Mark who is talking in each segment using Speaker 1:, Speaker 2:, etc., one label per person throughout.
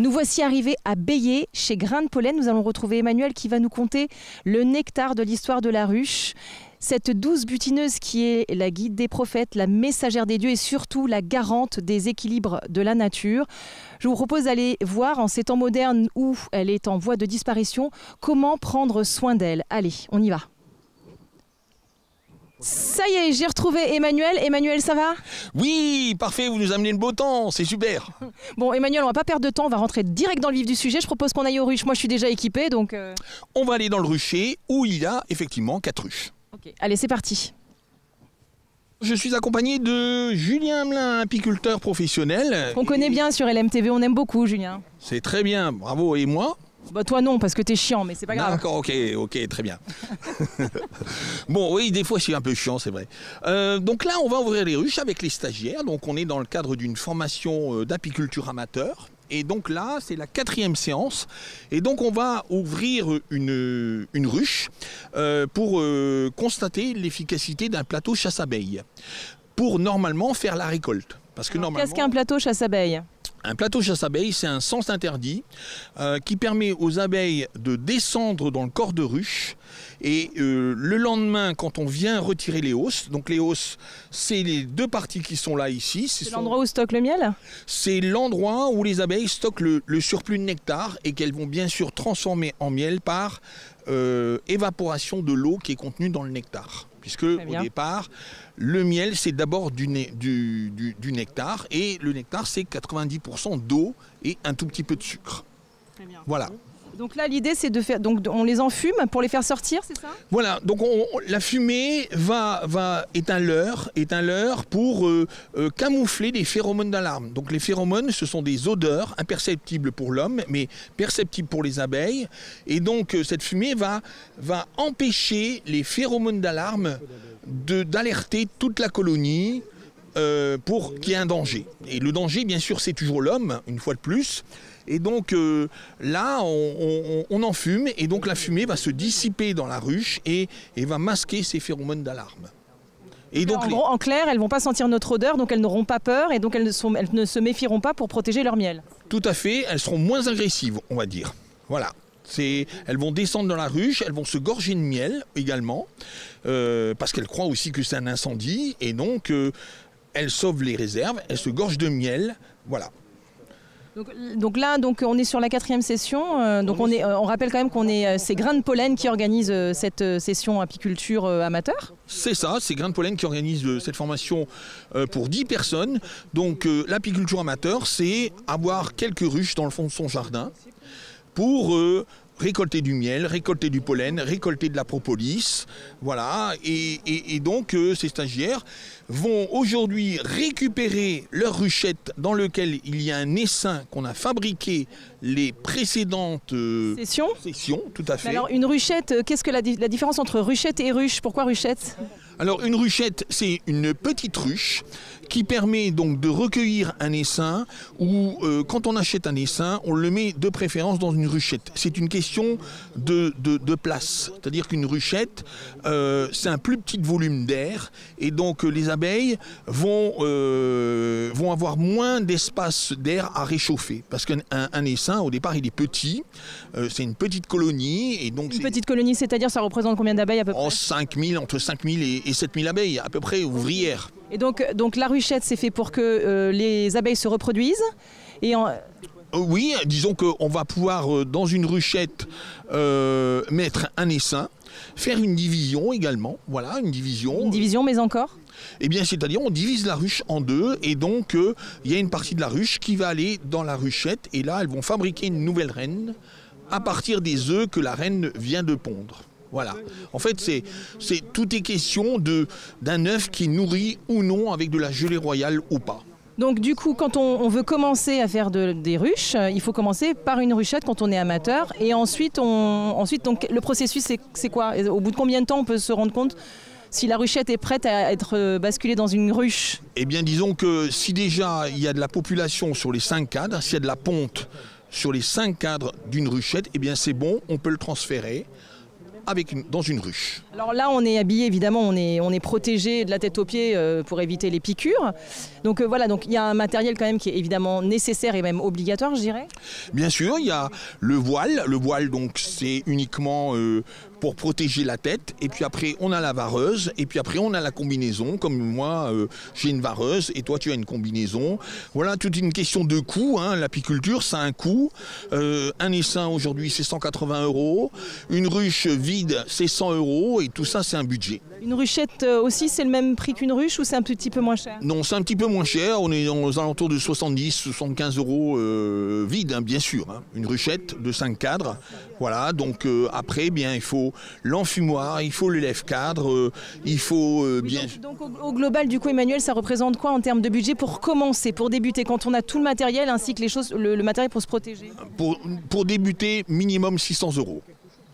Speaker 1: Nous voici arrivés à Bélier, chez Grain de Pollen. Nous allons retrouver Emmanuel qui va nous conter le nectar de l'histoire de la ruche. Cette douce butineuse qui est la guide des prophètes, la messagère des dieux et surtout la garante des équilibres de la nature. Je vous propose d'aller voir en ces temps modernes où elle est en voie de disparition, comment prendre soin d'elle. Allez, on y va. Ça y est, j'ai retrouvé Emmanuel. Emmanuel, ça va?
Speaker 2: Oui, parfait, vous nous amenez le beau temps, c'est super.
Speaker 1: Bon, Emmanuel, on va pas perdre de temps, on va rentrer direct dans le vif du sujet. Je propose qu'on aille aux ruches. Moi, je suis déjà équipée, donc...
Speaker 2: On va aller dans le rucher où il y a effectivement 4 ruches.
Speaker 1: Okay. Allez, c'est parti.
Speaker 2: Je suis accompagné de Julien Hamelin, apiculteur professionnel.
Speaker 1: On connaît bien sur LMTV, on aime beaucoup, Julien.
Speaker 2: C'est très bien, bravo. Et moi?
Speaker 1: Bah toi non, parce que t'es chiant, mais c'est pas grave.
Speaker 2: D'accord, ok, très bien. Bon, oui, des fois je suis un peu chiant, c'est vrai. Donc là, on va ouvrir les ruches avec les stagiaires. Donc on est dans le cadre d'une formation d'apiculture amateur. Et donc là, c'est la 4e séance. Et donc on va ouvrir une ruche pour constater l'efficacité d'un plateau chasse-abeilles. Pour normalement faire la récolte. Parce que normalement...
Speaker 1: Qu'est-ce qu'un plateau chasse-abeilles ?
Speaker 2: Un plateau chasse-abeilles, c'est un sens interdit qui permet aux abeilles de descendre dans le corps de ruche. Et le lendemain, quand on vient retirer les hausses, donc les hausses, c'est les 2 parties qui sont là ici.
Speaker 1: C'est l'endroit où stocke le miel ?
Speaker 2: C'est l'endroit où les abeilles stockent le surplus de nectar et qu'elles vont bien sûr transformer en miel par évaporation de l'eau qui est contenue dans le nectar. Puisque au départ, le miel, c'est d'abord du nectar. Et le nectar, c'est 90% d'eau et un tout petit peu de sucre.
Speaker 1: Très bien.
Speaker 2: Voilà.
Speaker 1: Donc là, l'idée, c'est de faire... Donc on les enfume pour les faire sortir, c'est ça ?
Speaker 2: Voilà. Donc la fumée est un leurre pour camoufler les phéromones d'alarme. Donc les phéromones, ce sont des odeurs imperceptibles pour l'homme, mais perceptibles pour les abeilles. Et donc cette fumée va empêcher les phéromones d'alarme d'alerter toute la colonie pour qu'il y ait un danger. Et le danger, bien sûr, c'est toujours l'homme, une fois de plus. Et donc là, on en fume, et donc la fumée va se dissiper dans la ruche et va masquer ces phéromones d'alarme.
Speaker 1: Et donc, gros, en clair, elles ne vont pas sentir notre odeur, donc elles n'auront pas peur, et donc elles ne se méfieront pas pour protéger leur miel.
Speaker 2: Tout à fait, elles seront moins agressives, on va dire. Voilà. Elles vont descendre dans la ruche, elles vont se gorger de miel également, parce qu'elles croient aussi que c'est un incendie, et donc elles sauvent les réserves, elles se gorgent de miel, voilà.
Speaker 1: Donc là, on est sur la 4e session. On rappelle quand même c'est Grain de Pollen qui organise cette session apiculture amateur.
Speaker 2: C'est ça, c'est Grain de Pollen qui organise cette formation pour 10 personnes. Donc l'apiculture amateur, c'est avoir quelques ruches dans le fond de son jardin pour récolter du miel, récolter du pollen, récolter de la propolis, voilà, et donc ces stagiaires vont aujourd'hui récupérer leur ruchette dans laquelle il y a un essaim qu'on a fabriqué les précédentes sessions, tout à fait.
Speaker 1: Mais alors une ruchette, qu'est-ce que la différence entre ruchette et ruche? Pourquoi ruchette?
Speaker 2: Alors une ruchette, c'est une petite ruche qui permet donc de recueillir un essaim ou quand on achète un essaim, on le met de préférence dans une ruchette. C'est une question de place. C'est-à-dire qu'une ruchette, c'est un plus petit volume d'air et donc les abeilles vont avoir moins d'espace d'air à réchauffer. Parce qu'un essaim, au départ, il est petit. C'est une petite colonie. Et donc
Speaker 1: une petite colonie, c'est-à-dire ça représente combien d'abeilles à peu près?
Speaker 2: Entre 5000 et 7000 abeilles, à peu près ouvrières.
Speaker 1: Et donc la ruchette, c'est fait pour que les abeilles se reproduisent
Speaker 2: Oui, disons qu'on va pouvoir, dans une ruchette, mettre un essaim, faire une division également. Voilà, une division.
Speaker 1: Une division, mais encore?
Speaker 2: Eh bien, c'est-à-dire on divise la ruche en 2 et donc il y a une partie de la ruche qui va aller dans la ruchette et là, elles vont fabriquer une nouvelle reine à partir des œufs que la reine vient de pondre. Voilà. En fait, tout est question d'un œuf qui est nourri ou non avec de la gelée royale ou pas.
Speaker 1: Donc du coup, quand on veut commencer à faire des ruches, il faut commencer par une ruchette quand on est amateur. Et ensuite donc, le processus, c'est quoi? Au bout de combien de temps on peut se rendre compte si la ruchette est prête à être basculée dans une ruche?
Speaker 2: Eh bien, disons que si déjà il y a de la population sur les 5 cadres, s'il y a de la ponte sur les 5 cadres d'une ruchette, eh bien c'est bon, on peut le transférer dans une ruche.
Speaker 1: Alors là, on est habillé, évidemment, on est protégé de la tête aux pieds pour éviter les piqûres. Donc voilà, donc il y a un matériel quand même qui est évidemment nécessaire et même obligatoire, je dirais.
Speaker 2: Bien sûr, il y a le voile. Le voile, donc, c'est uniquement pour protéger la tête. Et puis après, on a la vareuse. Et puis après, on a la combinaison. Comme moi, j'ai une vareuse et toi, tu as une combinaison. Voilà, toute une question de coût. Hein. L'apiculture, ça a un coût. Un essaim, aujourd'hui, c'est 180 €. Une ruche vide, c'est 100 €. Et tout ça, c'est un budget.
Speaker 1: Une ruchette aussi, c'est le même prix qu'une ruche ou c'est un petit peu moins cher?
Speaker 2: Non, c'est un petit peu moins cher. On est aux alentours de 70-75 € vide, hein, bien sûr. Hein. Une ruchette de 5 cadres. Voilà, donc après, bien, il faut l'enfumoir, il faut le lève-cadre, il faut bien...
Speaker 1: Donc au global, du coup, Emmanuel, ça représente quoi en termes de budget pour commencer, pour débuter, quand on a tout le matériel ainsi que les choses, le matériel pour se protéger?
Speaker 2: Pour débuter, minimum 600 €.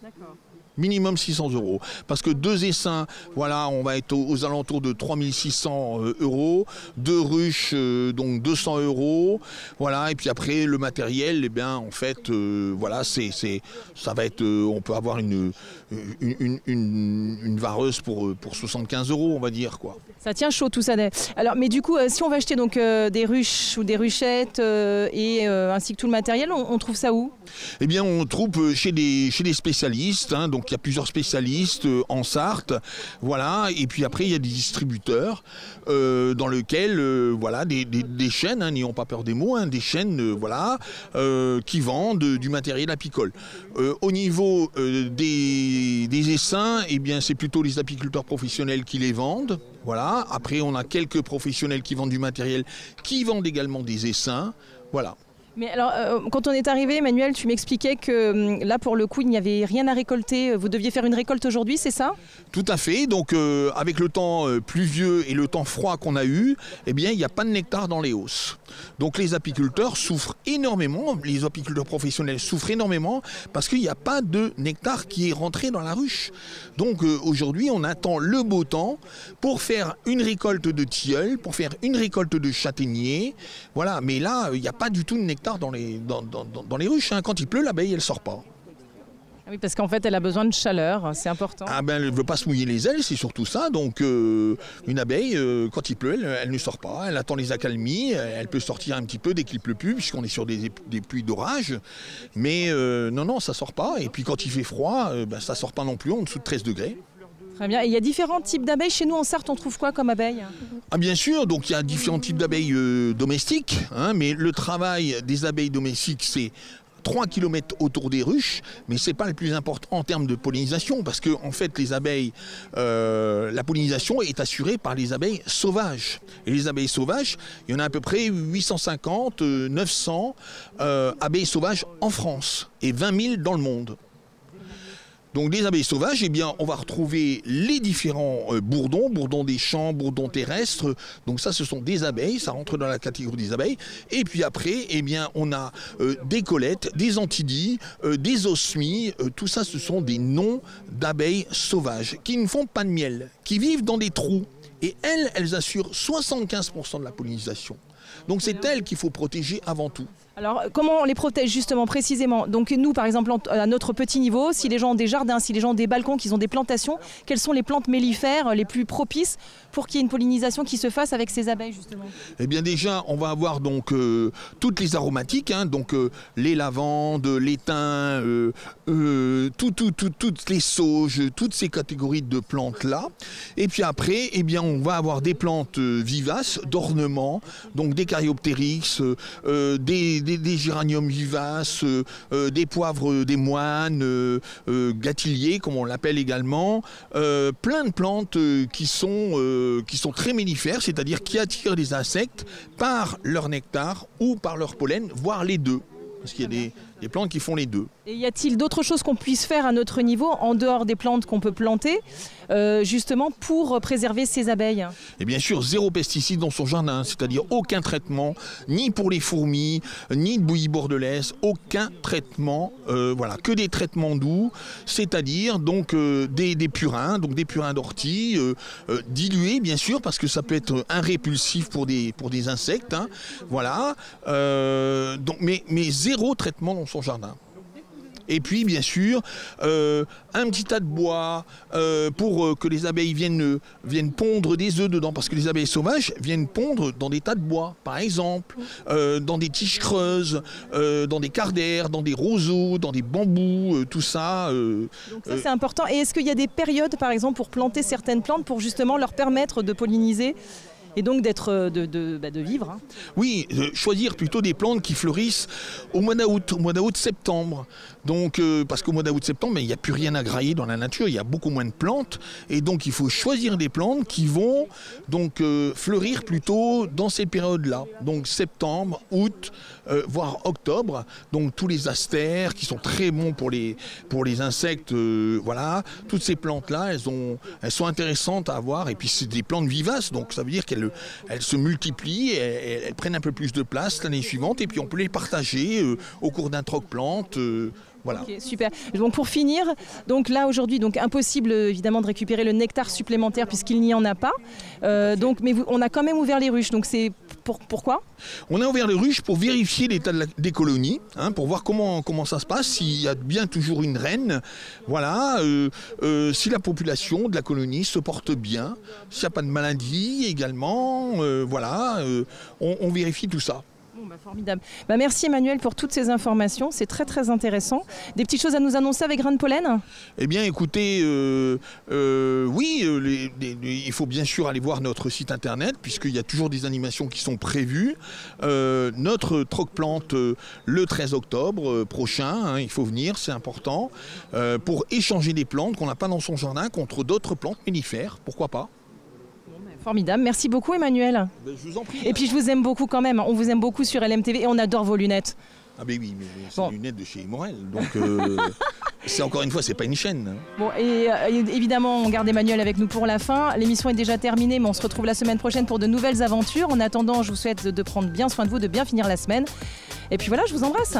Speaker 1: D'accord.
Speaker 2: Minimum 600 €. Parce que 2 essaims, voilà, on va être aux alentours de 3600 €. 2 ruches, donc 200 €. Voilà, et puis après, le matériel, eh bien, en fait, voilà, ça va être, on peut avoir une vareuse pour 75 €, on va dire, quoi.
Speaker 1: Ça tient chaud tout ça. Alors, mais du coup, si on va acheter donc des ruches ou des ruchettes ainsi que tout le matériel, on trouve ça où?
Speaker 2: Eh bien, on trouve chez des spécialistes, hein, donc il y a plusieurs spécialistes en Sarthe, voilà, et puis après il y a des distributeurs dans lesquels, voilà, des chaînes, hein, n'ayons pas peur des mots, hein, des chaînes, voilà, qui vendent du matériel apicole. Au niveau des essaims, eh bien, c'est plutôt les apiculteurs professionnels qui les vendent. Voilà. Après, on a quelques professionnels qui vendent du matériel, qui vendent également des essaims. Voilà.
Speaker 1: Mais alors, quand on est arrivé, Emmanuel, tu m'expliquais que là, pour le coup, il n'y avait rien à récolter. Vous deviez faire une récolte aujourd'hui, c'est ça?
Speaker 2: Tout à fait. Donc, avec le temps pluvieux et le temps froid qu'on a eu, eh bien, il n'y a pas de nectar dans les hausses. Donc, les apiculteurs souffrent énormément. Les apiculteurs professionnels souffrent énormément parce qu'il n'y a pas de nectar qui est rentré dans la ruche. Donc, aujourd'hui, on attend le beau temps pour faire une récolte de tilleuls, pour faire une récolte de châtaigniers. Voilà. Mais là, il n'y a pas du tout de nectar dans les ruches. Hein. Quand il pleut, l'abeille, elle ne sort pas.
Speaker 1: Oui, parce qu'en fait, elle a besoin de chaleur, c'est important.
Speaker 2: Ah ben, elle ne veut pas se mouiller les ailes, c'est surtout ça. Donc, une abeille, quand il pleut, elle ne sort pas. Elle attend les accalmies. Elle peut sortir un petit peu dès qu'il pleut plus, puisqu'on est sur des pluies d'orage. Mais non, ça ne sort pas. Et puis, quand il fait froid, ça ne sort pas non plus en dessous de 13 degrés.
Speaker 1: Très bien. Et il y a différents types d'abeilles. Chez nous, en Sarthe, on trouve quoi comme abeilles?
Speaker 2: Ah bien sûr, donc il y a différents types d'abeilles domestiques, hein, mais le travail des abeilles domestiques, c'est 3 km autour des ruches, mais ce n'est pas le plus important en termes de pollinisation, parce que en fait, les abeilles, la pollinisation est assurée par les abeilles sauvages. Et les abeilles sauvages, il y en a à peu près 850, 900 abeilles sauvages en France, et 20 000 dans le monde. Donc les abeilles sauvages, eh bien, on va retrouver les différents bourdons des champs, bourdons terrestres. Donc ça, ce sont des abeilles, ça rentre dans la catégorie des abeilles. Et puis après, eh bien, on a des collettes, des antidies, des osmies. Tout ça, ce sont des noms d'abeilles sauvages qui ne font pas de miel, qui vivent dans des trous. Et elles assurent 75% de la pollinisation. Donc c'est elles qu'il faut protéger avant tout.
Speaker 1: Alors, comment on les protège justement, précisément? Donc nous, par exemple, à notre petit niveau, si les gens ont des jardins, si les gens ont des balcons, qu'ils ont des plantations, quelles sont les plantes mellifères les plus propices pour qu'il y ait une pollinisation qui se fasse avec ces abeilles, justement?
Speaker 2: Eh bien déjà, on va avoir donc toutes les aromatiques, hein, donc les lavandes, les thym, toutes les sauges, toutes ces catégories de plantes-là. Et puis après, eh bien, on va avoir des plantes vivaces, d'ornement, donc des Caryoptérix, des géraniums vivaces, des poivres des moines, gâtilliers comme on l'appelle également, plein de plantes qui sont très mellifères, c'est-à-dire qui attirent les insectes par leur nectar ou par leur pollen, voire les deux. Parce qu'il y a des plantes qui font les deux.
Speaker 1: Et y a-t-il d'autres choses qu'on puisse faire à notre niveau, en dehors des plantes qu'on peut planter, justement pour préserver ces abeilles?
Speaker 2: Et bien sûr, 0 pesticides dans son jardin, c'est-à-dire aucun traitement, ni pour les fourmis, ni de bouillie bordelaise, aucun traitement, voilà, que des traitements doux, c'est-à-dire donc des purins, donc des purins d'ortie, dilués bien sûr, parce que ça peut être un répulsif pour des insectes, hein, voilà, donc, mais 0 traitement dans son jardin. Et puis, bien sûr, un petit tas de bois pour que les abeilles viennent pondre des œufs dedans. Parce que les abeilles sauvages viennent pondre dans des tas de bois, par exemple, dans des tiges creuses, dans des cardères, dans des roseaux, dans des bambous, tout ça.
Speaker 1: Donc ça, c'est important. Et est-ce qu'il y a des périodes, par exemple, pour planter certaines plantes pour justement leur permettre de polliniser et donc de vivre, hein?
Speaker 2: Oui, choisir plutôt des plantes qui fleurissent au mois d'août, septembre. Donc, parce qu'au mois d'août, septembre, il n'y a plus rien à grailler dans la nature, il y a beaucoup moins de plantes. Et donc, il faut choisir des plantes qui vont donc fleurir plutôt dans ces périodes-là. Donc, septembre, août, voire octobre. Donc, tous les astères qui sont très bons pour les insectes. Voilà, toutes ces plantes-là, elles sont intéressantes à avoir. Et puis, c'est des plantes vivaces, donc ça veut dire qu'elles se multiplient, elles prennent un peu plus de place l'année suivante. Et puis, on peut les partager au cours d'un troc-plante. Voilà.
Speaker 1: Okay, super. Donc pour finir, donc là aujourd'hui, donc impossible évidemment de récupérer le nectar supplémentaire puisqu'il n'y en a pas. Mais on a quand même ouvert les ruches. Donc c'est pourquoi ?
Speaker 2: On a ouvert les ruches pour vérifier l'état des colonies, pour voir comment ça se passe, s'il y a bien toujours une reine, voilà, si la population de la colonie se porte bien, s'il n'y a pas de maladie également, voilà, on vérifie tout ça.
Speaker 1: Formidable. Merci Emmanuel pour toutes ces informations, c'est très très intéressant. Des petites choses à nous annoncer avec Grains de Pollen ?
Speaker 2: Eh bien écoutez, oui, il faut bien sûr aller voir notre site internet puisqu'il y a toujours des animations qui sont prévues. Notre troc-plante le 13 octobre prochain, il faut venir, c'est important, pour échanger des plantes qu'on n'a pas dans son jardin contre d'autres plantes mellifères, pourquoi pas.
Speaker 1: Formidable, merci beaucoup Emmanuel.
Speaker 2: Je vous en prie.
Speaker 1: Et puis je vous aime beaucoup quand même, on vous aime beaucoup sur LMTV et on adore vos lunettes.
Speaker 2: Ah ben oui, mais c'est des lunettes de chez Morel, donc c'est encore une fois, c'est pas une chaîne.
Speaker 1: Bon, et évidemment, on garde Emmanuel avec nous pour la fin. L'émission est déjà terminée, mais on se retrouve la semaine prochaine pour de nouvelles aventures. En attendant, je vous souhaite de prendre bien soin de vous, de bien finir la semaine. Et puis voilà, je vous embrasse.